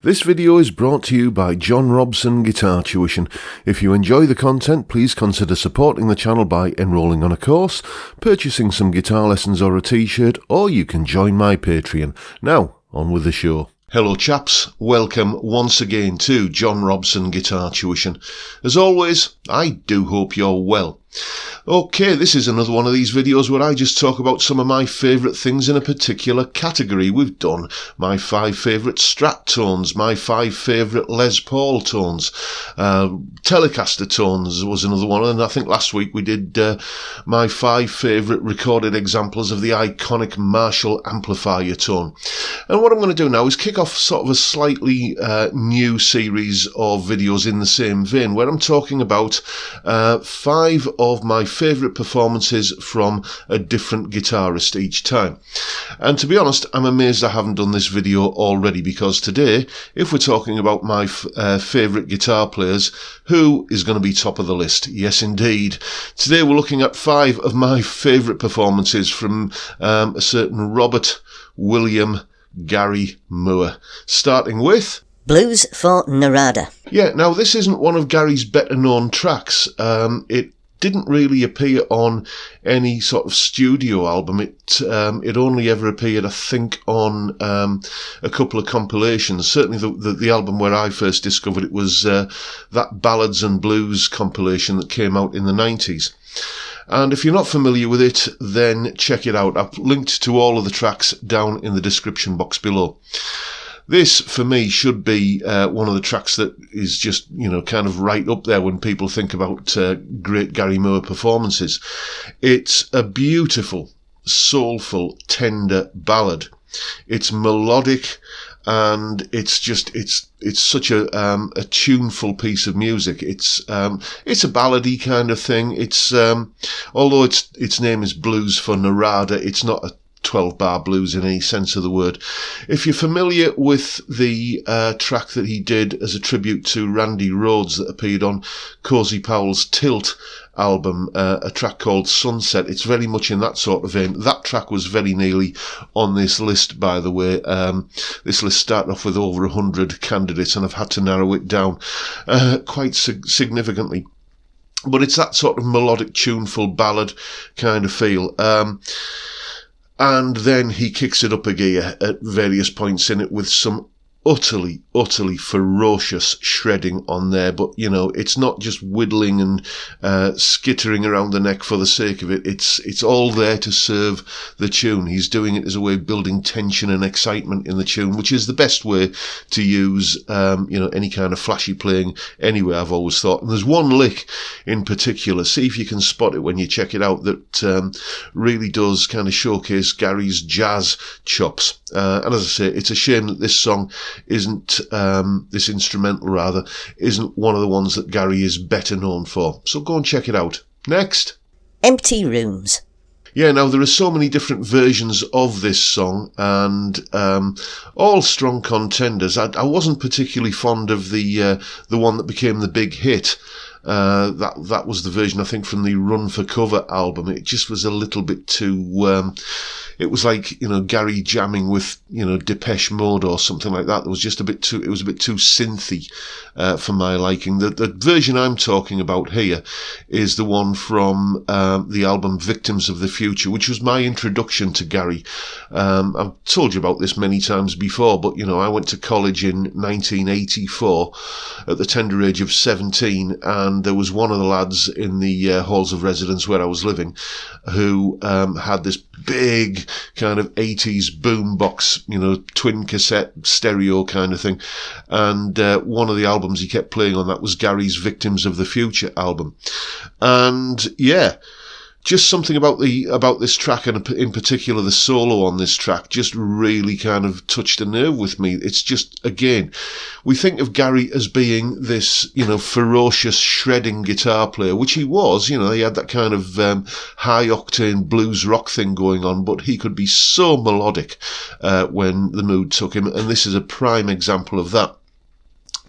This video is brought to you by John Robson Guitar Tuition. If you enjoy the content, please consider supporting the channel by enrolling on a course, purchasing some guitar lessons or a t-shirt, or you can join my Patreon. Now, on with the show. Hello chaps, welcome once again to John Robson Guitar Tuition. As always, I do hope you're well. Okay, this is another one of these videos where I just talk about some of my favourite things in a particular category. We've done my 5 favourite Strat tones, my 5 favourite Les Paul tones, Telecaster tones was another one, and I think last week we did my 5 favourite recorded examples of the iconic Marshall amplifier tone. And what I'm going to do now is kick off sort of a slightly new series of videos in the same vein, where I'm talking about 5 of my favourite performances from a different guitarist each time. And to be honest, I'm amazed I haven't done this video already, because today, if we're talking about my favourite guitar players, who is going to be top of the list? Yes, indeed. Today we're looking at 5 of my favourite performances from a certain Robert William Gary Moore, starting with Blues for Narada. Yeah, now this isn't one of Gary's better known tracks. It didn't really appear on any sort of studio album. It only ever appeared, I think, on a couple of compilations. Certainly the album where I first discovered it was that Ballads and Blues compilation that came out in the 90s. And if you're not familiar with it, then check it out. I've linked to all of the tracks down in the description box below. This, for me, should be one of the tracks that is just, kind of right up there when people think about great Gary Moore performances. It's a beautiful, soulful, tender ballad. It's melodic, and it's such a tuneful piece of music. It's a ballady kind of thing. It's although its name is Blues for Narada, it's not a 12-bar blues in any sense of the word. If you're familiar with the track that he did as a tribute to Randy Rhoads that appeared on Cozy Powell's Tilt album, a track called Sunset, it's very much in that sort of vein. That track was very nearly on this list, by the way. This list started off with over 100 candidates, and I've had to narrow it down quite significantly. But it's that sort of melodic, tuneful ballad kind of feel. And then he kicks it up a gear at various points in it with some utterly ferocious shredding on there. But, it's not just whittling and skittering around the neck for the sake of it. It's all there to serve the tune. He's doing it as a way of building tension and excitement in the tune, which is the best way to use, any kind of flashy playing anyway, I've always thought. And there's one lick in particular, see if you can spot it when you check it out, that really does kind of showcase Gary's jazz chops. And as I say, it's a shame that this song isn't, this instrumental rather, isn't one of the ones that Gary is better known for. So go and check it out. Next. Empty Rooms. Yeah, now there are so many different versions of this song, and all strong contenders. I wasn't particularly fond of the one that became the big hit. That was the version, I think, from the Run for Cover album. It just was a little bit too, it was like, Gary jamming with, Depeche Mode or something like that. It was just a bit too synthy, for my liking. The version I'm talking about here is the one from, the album Victims of the Future, which was my introduction to Gary. I've told you about this many times before, but, I went to college in 1984 at the tender age of 17, and there was one of the lads in the halls of residence where I was living who had this big kind of 80s boombox, twin cassette stereo kind of thing. And one of the albums he kept playing on that was Gary's Victims of the Future album. And yeah, just something about this track, and in particular the solo on this track, just really kind of touched a nerve with me. It's just, again, we think of Gary as being this, ferocious shredding guitar player, which he was. He had that kind of high octane blues rock thing going on, but he could be so melodic when the mood took him, and this is a prime example of that.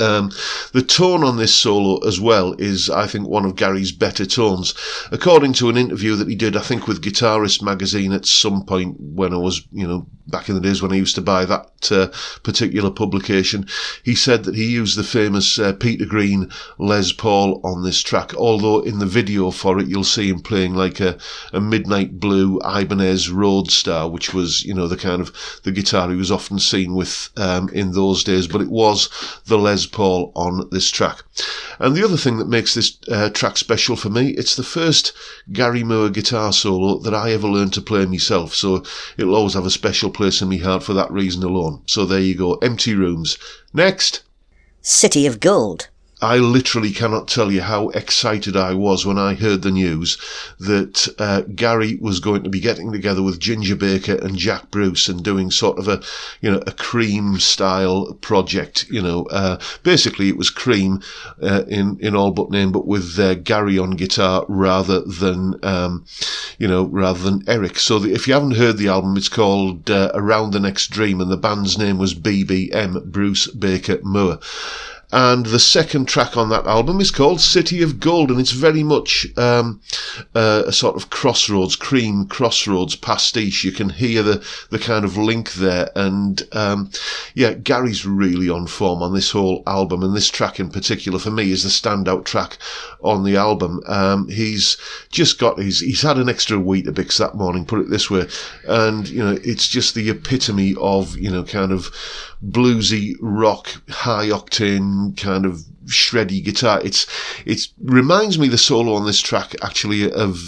The tone on this solo as well is, I think, one of Gary's better tones. According to an interview that he did, I think, with Guitarist magazine at some point when I was, back in the days when I used to buy that particular publication, he said that he used the famous Peter Green Les Paul on this track, although in the video for it you'll see him playing like a Midnight Blue Ibanez Roadstar, which was, the kind of the guitar he was often seen with in those days, but it was the Les Paul on this track. And the other thing that makes this track special for me, it's the first Gary Moore guitar solo that I ever learned to play myself, so it'll always have a special place in my heart for that reason alone. So there you go, Empty Rooms. Next, City of Gold. I literally cannot tell you how excited I was when I heard the news that Gary was going to be getting together with Ginger Baker and Jack Bruce and doing sort of a Cream style project. Basically it was Cream in all but name, but with Gary on guitar rather than Eric. So if you haven't heard the album, it's called Around the Next Dream, and the band's name was BBM, Bruce Baker Moore. And the second track on that album is called City of Gold, and it's very much a sort of Cream Crossroads pastiche. You can hear the kind of link there, and Gary's really on form on this whole album, and this track in particular for me is the standout track on the album. He's had an extra Weetabix that morning, put it this way, and it's just the epitome of kind of bluesy rock, high octane kind of shreddy guitar. It reminds me, the solo on this track, actually, of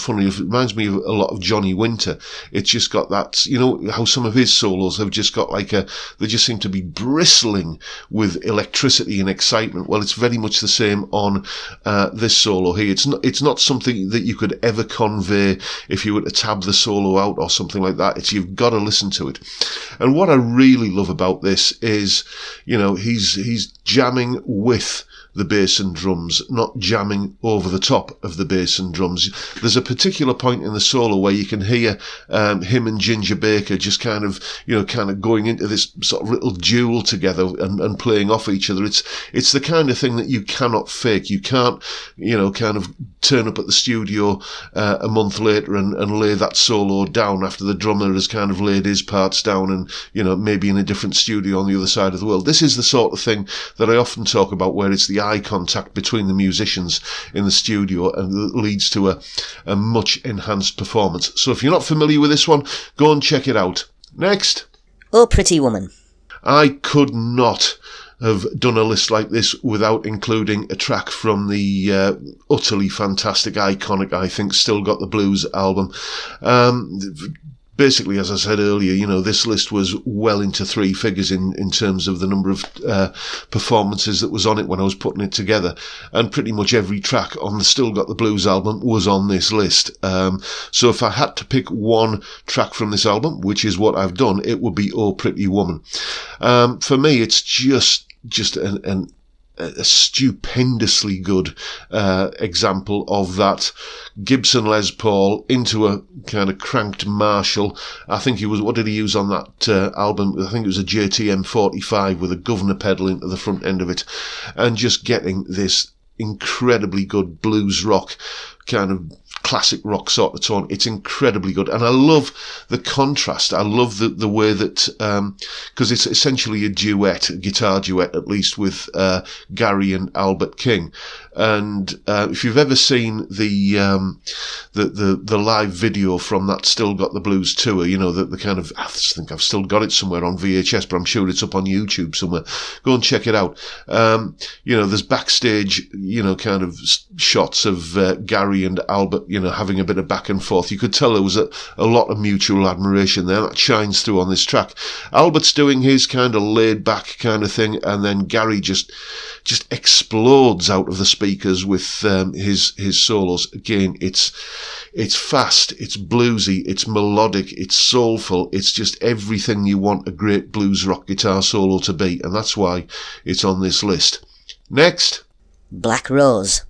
funnily enough, it reminds me of a lot of Johnny Winter. It's just got that, how some of his solos have just got they just seem to be bristling with electricity and excitement. Well, it's very much the same on this solo here. It's not something that you could ever convey if you were to tab the solo out or something like that. You've got to listen to it. And what I really love about this is, he's jamming with the bass and drums, not jamming over the top of the bass and drums. There's a particular point in the solo where you can hear him and Ginger Baker just kind of going into this sort of little duel together and playing off each other. It's the kind of thing that you cannot fake. You can't, kind of turn up at the studio a month later and lay that solo down after the drummer has kind of laid his parts down and, maybe in a different studio on the other side of the world. This is the sort of thing that I often talk about, where it's the eye contact between the musicians in the studio and it leads to a much enhanced performance. So if you're not familiar with this one, go and check it out. Next. Oh, Pretty Woman. I could not have done a list like this without including a track from the utterly fantastic, iconic, I think, Still Got the Blues album. Basically, as I said earlier, this list was well into three figures in terms of the number of performances that was on it when I was putting it together. And pretty much every track on the Still Got the Blues album was on this list. So if I had to pick one track from this album, which is what I've done, it would be Oh Pretty Woman. For me, it's just a stupendously good example of that Gibson Les Paul into a kind of cranked Marshall. I think what did he use on that album? I think it was a JTM 45 with a governor pedal into the front end of it, and just getting this incredibly good blues rock kind of classic rock sort of tone. It's incredibly good, and I love the contrast. I love the way that because it's essentially a guitar duet at least, with Gary and Albert King. And if you've ever seen the live video from that Still Got the Blues tour, the kind of, I think I've still got it somewhere on VHS, but I'm sure it's up on YouTube somewhere. Go and check it out. There's backstage, kind of shots of Gary and Albert, having a bit of back and forth. You could tell there was a lot of mutual admiration there. That shines through on this track. Albert's doing his kind of laid back kind of thing, and then Gary just explodes out of the speakers with his solos. Again, it's fast, it's bluesy, it's melodic, it's soulful. It's just everything you want a great blues rock guitar solo to be, and that's why it's on this list. Next. Black Rose.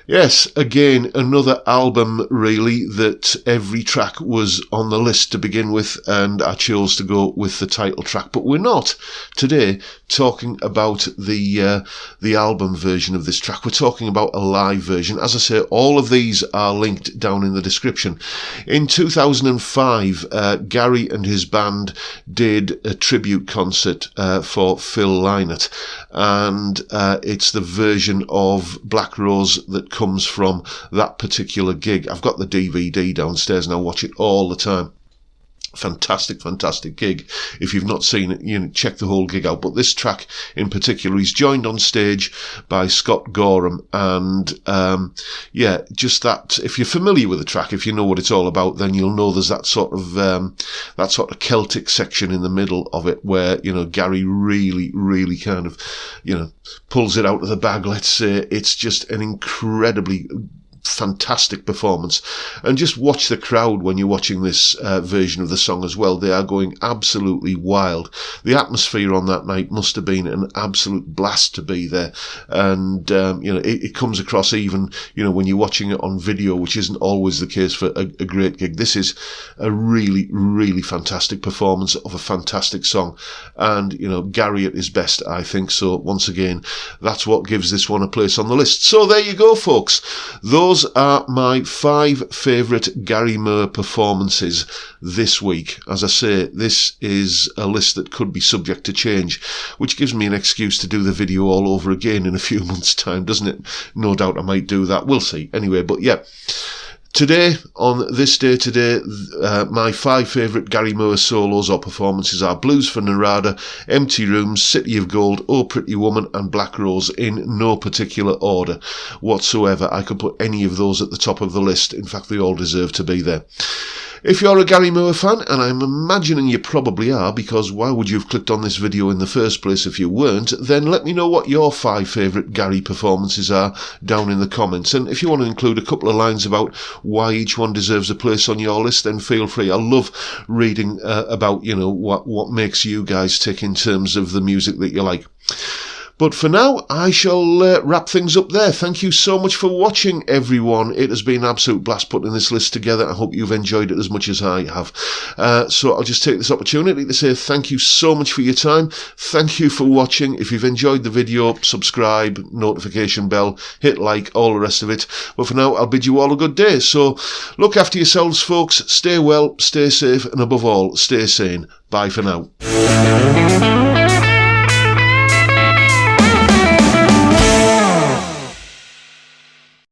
Yes, again, another album really that every track was on the list to begin with, and I chose to go with the title track. But we're not today talking about the album version of this track. We're talking about a live version. As I say, all of these are linked down in the description. In 2005, Gary and his band did a tribute concert for Phil Lynott, and it's the version of Black Rose that comes from that particular gig. I've got the DVD downstairs and I watch it all the time. Fantastic, fantastic gig. If you've not seen it, check the whole gig out. But this track in particular, he's joined on stage by Scott Gorham, and just that. If you're familiar with the track, if you know what it's all about, then you'll know there's that sort of Celtic section in the middle of it, where Gary really kind of pulls it out of the bag. Let's say it's just an incredibly fantastic performance, and just watch the crowd when you're watching this version of the song as well. They are going absolutely wild. The atmosphere on that night must have been an absolute blast to be there, and it comes across even when you're watching it on video, which isn't always the case for a great gig. This is a really fantastic performance of a fantastic song, and Gary at his best, I think. So once again, that's what gives this one a place on the list. So there you go, folks. Those are my 5 favourite Gary Moore performances this week. As I say, this is a list that could be subject to change, which gives me an excuse to do the video all over again in a few months' time, doesn't it? No doubt I might do that. We'll see. Anyway, but yeah. Today, on this day today, my 5 favourite Gary Moore solos or performances are Blues for Narada, Empty Rooms, City of Gold, Oh Pretty Woman and Black Rose, in no particular order whatsoever. I could put any of those at the top of the list. In fact, they all deserve to be there. If you're a Gary Moore fan, and I'm imagining you probably are, because why would you have clicked on this video in the first place if you weren't, then let me know what your 5 favourite Gary performances are down in the comments. And if you want to include a couple of lines about why each one deserves a place on your list, then feel free. I love reading about, what makes you guys tick in terms of the music that you like. But for now, I shall wrap things up there. Thank you so much for watching, everyone. It has been an absolute blast putting this list together. I hope you've enjoyed it as much as I have. So I'll just take this opportunity to say thank you so much for your time. Thank you for watching. If you've enjoyed the video, subscribe, notification bell, hit like, all the rest of it. But for now, I'll bid you all a good day. So look after yourselves, folks. Stay well, stay safe, and above all, stay sane. Bye for now.